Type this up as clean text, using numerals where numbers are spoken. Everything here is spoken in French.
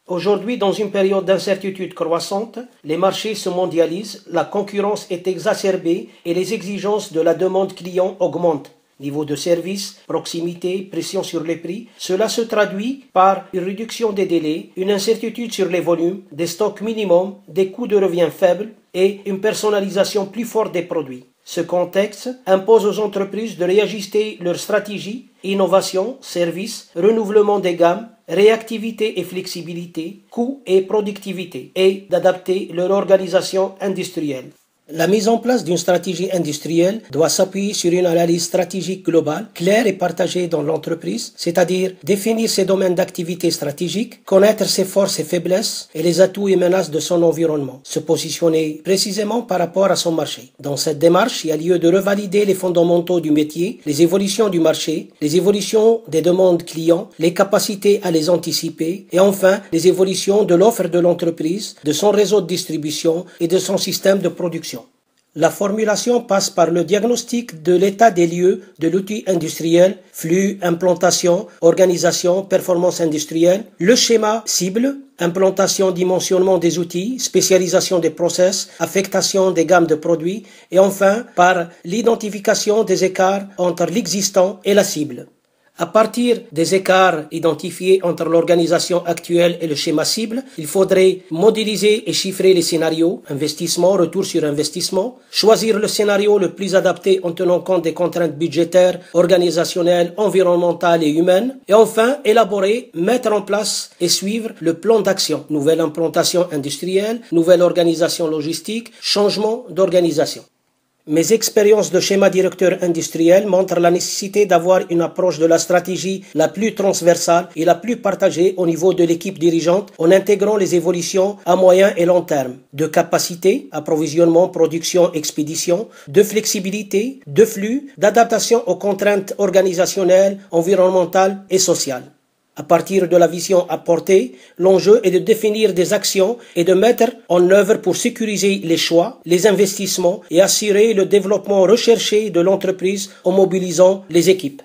Aujourd'hui, dans une période d'incertitude croissante, les marchés se mondialisent, la concurrence est exacerbée et les exigences de la demande client augmentent. Niveau de service, proximité, pression sur les prix, cela se traduit par une réduction des délais, une incertitude sur les volumes, des stocks minimums, des coûts de revient faibles et une personnalisation plus forte des produits. Ce contexte impose aux entreprises de réajuster leur stratégie, innovation, services, renouvellement des gammes, réactivité et flexibilité, coûts et productivité, et d'adapter leur organisation industrielle. La mise en place d'une stratégie industrielle doit s'appuyer sur une analyse stratégique globale, claire et partagée dans l'entreprise, c'est-à-dire définir ses domaines d'activité stratégiques, connaître ses forces et faiblesses et les atouts et menaces de son environnement, se positionner précisément par rapport à son marché. Dans cette démarche, il y a lieu de revalider les fondamentaux du métier, les évolutions du marché, les évolutions des demandes clients, les capacités à les anticiper et enfin les évolutions de l'offre de l'entreprise, de son réseau de distribution et de son système de production. La formulation passe par le diagnostic de l'état des lieux de l'outil industriel, flux, implantation, organisation, performance industrielle, le schéma cible, implantation, dimensionnement des outils, spécialisation des process, affectation des gammes de produits et enfin par l'identification des écarts entre l'existant et la cible. À partir des écarts identifiés entre l'organisation actuelle et le schéma cible, il faudrait modéliser et chiffrer les scénarios, investissement, retour sur investissement, choisir le scénario le plus adapté en tenant compte des contraintes budgétaires, organisationnelles, environnementales et humaines, et enfin élaborer, mettre en place et suivre le plan d'action, nouvelle implantation industrielle, nouvelle organisation logistique, changement d'organisation. Mes expériences de schéma directeur industriel montrent la nécessité d'avoir une approche de la stratégie la plus transversale et la plus partagée au niveau de l'équipe dirigeante en intégrant les évolutions à moyen et long terme, de capacité, approvisionnement, production, expédition, de flexibilité, de flux, d'adaptation aux contraintes organisationnelles, environnementales et sociales. À partir de la vision apportée, l'enjeu est de définir des actions et de mettre en œuvre pour sécuriser les choix, les investissements et assurer le développement recherché de l'entreprise en mobilisant les équipes.